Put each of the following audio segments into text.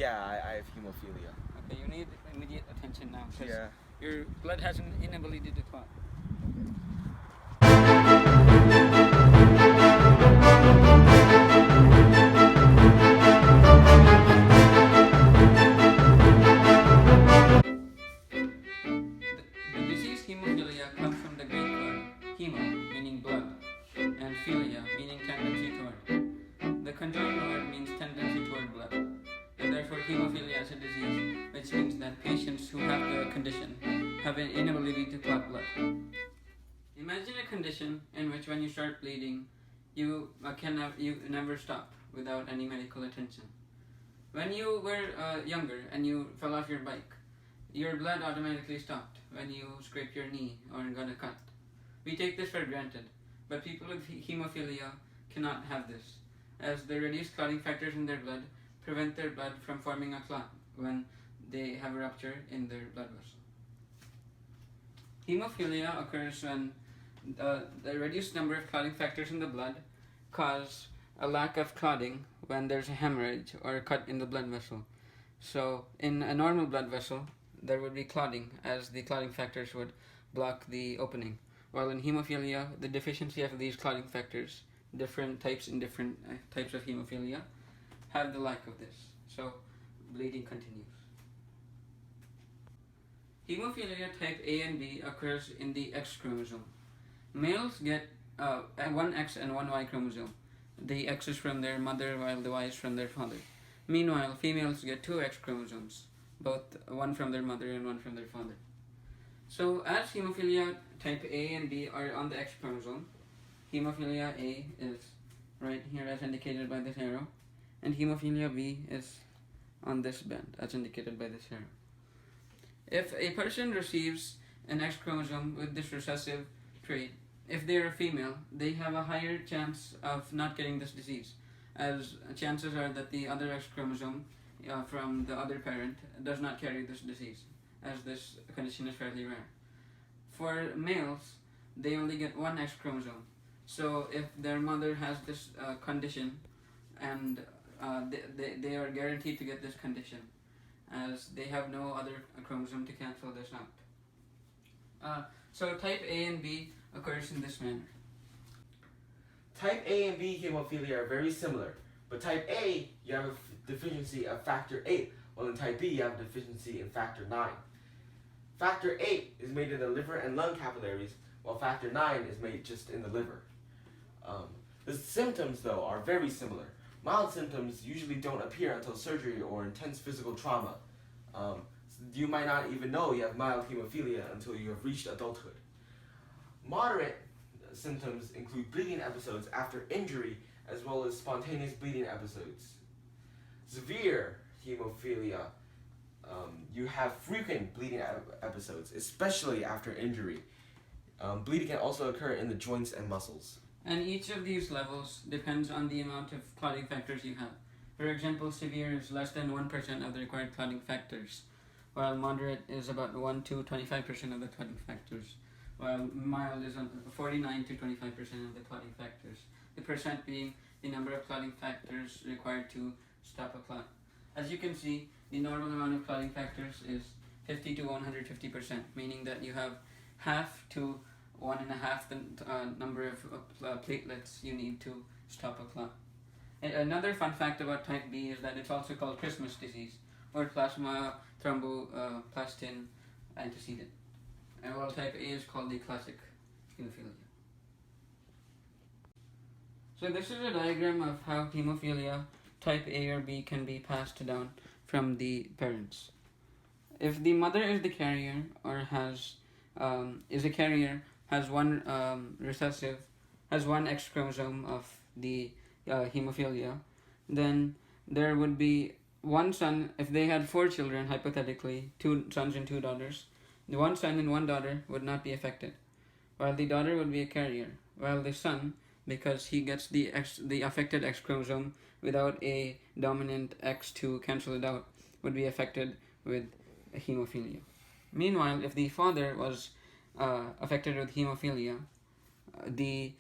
Yeah, I have hemophilia. Okay, you need immediate attention now because Yeah. your blood has an inability to clot. The disease hemophilia comes from the Greek word hemo, meaning blood, and philia, meaning tendency toward. The conjoined word means tendency toward blood, and therefore hemophilia is a disease, which means that patients who have the condition have an inability to clot blood. Imagine a condition in which when you start bleeding, you never stop without any medical attention. When you were younger and you fell off your bike, your blood automatically stopped when you scraped your knee or got a cut. We take this for granted, but people with hemophilia cannot have this, as the reduced clotting factors in their blood prevent their blood from forming a clot when they have a rupture in their blood vessel. Hemophilia occurs when the reduced number of clotting factors in the blood cause a lack of clotting when there's a hemorrhage or a cut in the blood vessel. So in a normal blood vessel, there would be clotting, as the clotting factors would block the opening. While in hemophilia, the deficiency of these clotting factors, different types in different types of hemophilia, have the lack of this. So bleeding continues. Hemophilia type A and B occurs in the X chromosome. Males get one X and one Y chromosome. The X is from their mother while the Y is from their father. Meanwhile, females get two X chromosomes, both one from their mother and one from their father. So as hemophilia type A and B are on the X chromosome, hemophilia A is right here as indicated by this arrow, and hemophilia B is on this band as indicated by this arrow. If a person receives an X chromosome with this recessive trait, if they are a female, they have a higher chance of not getting this disease, as chances are that the other X chromosome from the other parent does not carry this disease, as this condition is fairly rare. For males, they only get one X chromosome. So if their mother has this condition, and they are guaranteed to get this condition, as they have no other chromosome to cancel this out. So type A and B occurs in this manner. Type A and B hemophilia are very similar, but type A, you have a deficiency of factor 8, while in type B, you have a deficiency in factor 9. Factor 8 is made in the liver and lung capillaries, while factor 9 is made just in the liver. The symptoms, though, are very similar. Mild symptoms usually don't appear until surgery or intense physical trauma. You might not even know you have mild hemophilia until you have reached adulthood. Moderate symptoms include bleeding episodes after injury, as well as spontaneous bleeding episodes. Severe hemophilia, you have frequent bleeding episodes, especially after injury. Bleeding can also occur in the joints and muscles. And each of these levels depends on the amount of clotting factors you have. For example, severe is less than 1% of the required clotting factors, while moderate is about 1 to 25% of the clotting factors, while mild is 49 to 25% of the clotting factors, the percent being the number of clotting factors required to stop a clot. As you can see, the normal amount of clotting factors is 50 to 150%, meaning that you have half to 1.5 the number of platelets you need to stop a clot. And another fun fact about type B is that it's also called Christmas disease, or plasma thromboplastin antecedent. And while type A is called the classic hemophilia. So this is a diagram of how hemophilia type A or B can be passed down from the parents. If the mother is the carrier or has one recessive, has one X chromosome of the hemophilia, then there would be one son. If they had 4 children, hypothetically, 2 sons and 2 daughters, the one son and one daughter would not be affected, while the daughter would be a carrier, while the son, because he gets the affected X chromosome without a dominant X to cancel it out, would be affected with hemophilia. Meanwhile, if the father was affected with hemophilia, the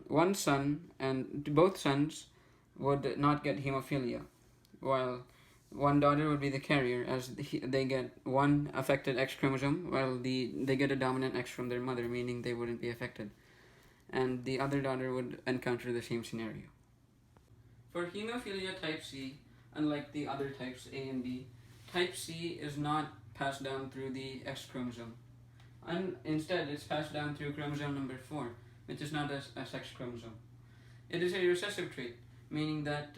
one son and both sons would not get hemophilia, while one daughter would be the carrier, as they get one affected X chromosome, while they get a dominant X from their mother, meaning they wouldn't be affected. And the other daughter would encounter the same scenario. For hemophilia type C, unlike the other types A and B, type C is not passed down through the X chromosome. And instead, it's passed down through chromosome number 4, which is not a sex chromosome. It is a recessive trait, meaning that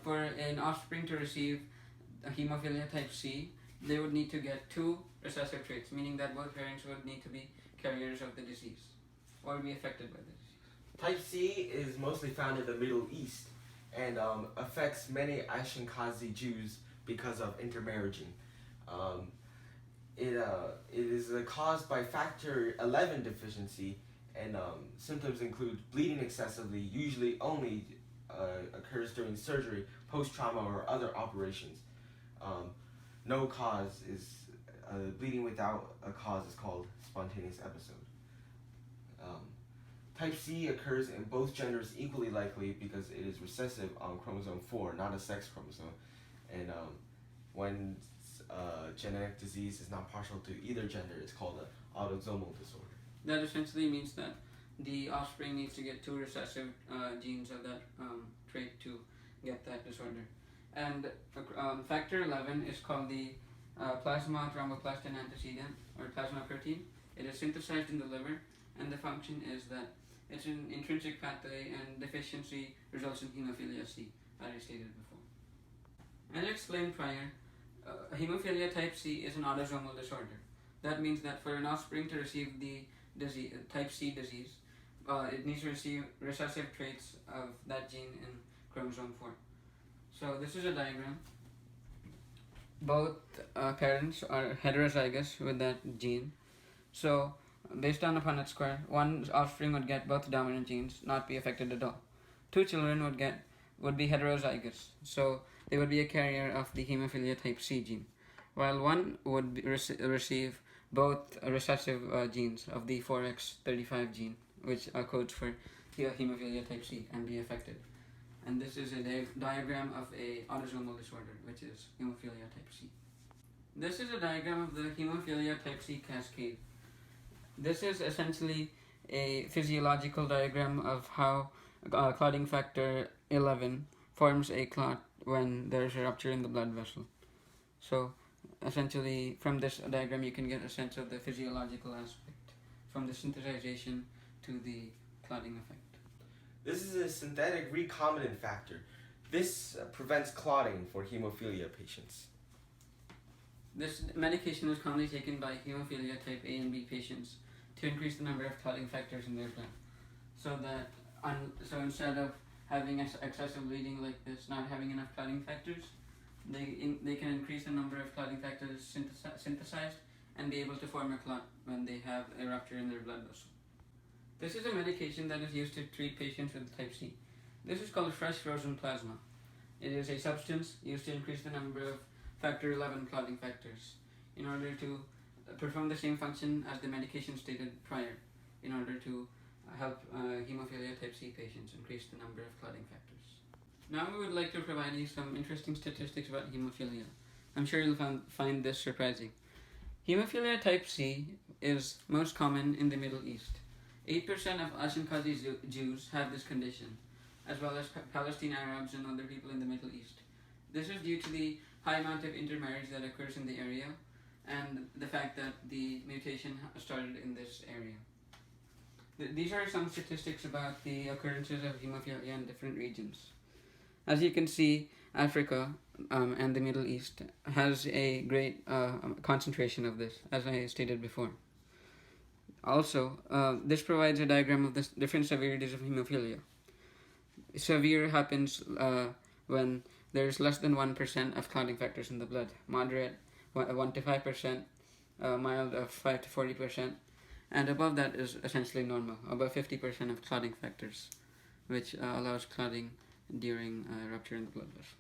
for an offspring to receive a hemophilia type C, they would need to get 2 recessive traits, meaning that both parents would need to be carriers of the disease or be affected by the disease. Type C is mostly found in the Middle East and affects many Ashkenazi Jews because of intermarrying. It is caused by factor 11 deficiency, and symptoms include bleeding excessively, usually only occurs during surgery, post-trauma, or other operations. No cause is bleeding without a cause is called spontaneous episode. Type C occurs in both genders equally likely because it is recessive on chromosome 4, not a sex chromosome. And when genetic disease is not partial to either gender, it's called an autosomal disorder. That essentially means that the offspring needs to get 2 recessive genes of that trait to get that disorder. And factor 11 is called the plasma thromboplastin antecedent, or plasma protein. It is synthesized in the liver, and the function is that it's an intrinsic pathway, and deficiency results in hemophilia C, as I stated before. As explained prior, hemophilia type C is an autosomal disorder. That means that for an offspring to receive the disease, type C disease, it needs to receive recessive traits of that gene in chromosome 4. So this is a diagram. Both parents are heterozygous with that gene. So based on the Punnett square, one offspring would get both dominant genes, not be affected at all. 2 children would be heterozygous, so they would be a carrier of the hemophilia type C gene, while one would receive both recessive genes of the 4x35 gene, which codes for hemophilia type C, and be affected. And this is a diagram of a autosomal disorder, which is hemophilia type C. This is a diagram of the hemophilia type C cascade. This is essentially a physiological diagram of how clotting factor 11 forms a clot when there's a rupture in the blood vessel. So essentially from this diagram you can get a sense of the physiological aspect, from the synthesization to the clotting effect. This is a synthetic recombinant factor. This prevents clotting for hemophilia patients. This medication is commonly taken by hemophilia type A and B patients to increase the number of clotting factors in their blood, so instead of having excessive bleeding like this, not having enough clotting factors, they can increase the number of clotting factors synthesized and be able to form a clot when they have a rupture in their blood vessel. This is a medication that is used to treat patients with type C. This is called fresh frozen plasma. It is a substance used to increase the number of factor 11 clotting factors in order to perform the same function as the medication stated prior, in order to help hemophilia type C patients increase the number of clotting factors. Now we would like to provide you some interesting statistics about hemophilia. I'm sure you'll find this surprising. Hemophilia type C is most common in the Middle East. 8% of Ashkenazi Jews have this condition, as well as Palestinian Arabs and other people in the Middle East. This is due to the high amount of intermarriage that occurs in the area, and the fact that the mutation started in this area. These are some statistics about the occurrences of hemophilia in different regions. As you can see, Africa and the Middle East has a great concentration of this, as I stated before. Also, this provides a diagram of the different severities of hemophilia. Severe happens when there's less than 1% of clotting factors in the blood. Moderate, 1 to 5%, mild of 5 to 40%, and above that is essentially normal, above 50% of clotting factors, which allows clotting during rupture in the blood vessel.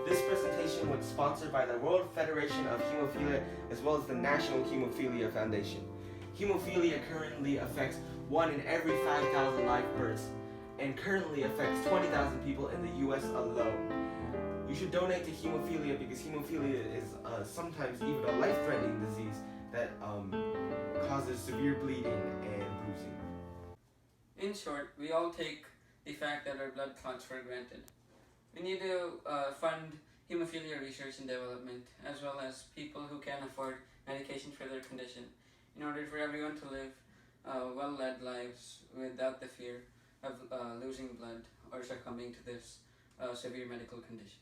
This presentation was sponsored by the World Federation of Hemophilia as well as the National Hemophilia Foundation. Hemophilia currently affects 1 in every 5,000 live births and currently affects 20,000 people in the US alone. You should donate to hemophilia because hemophilia is sometimes even a life-threatening disease that causes severe bleeding and bruising. In short, we all take the fact that our blood clots for granted. We need to fund hemophilia research and development, as well as people who can afford medication for their condition, in order for everyone to live well-led lives without the fear of losing blood or succumbing to this severe medical condition.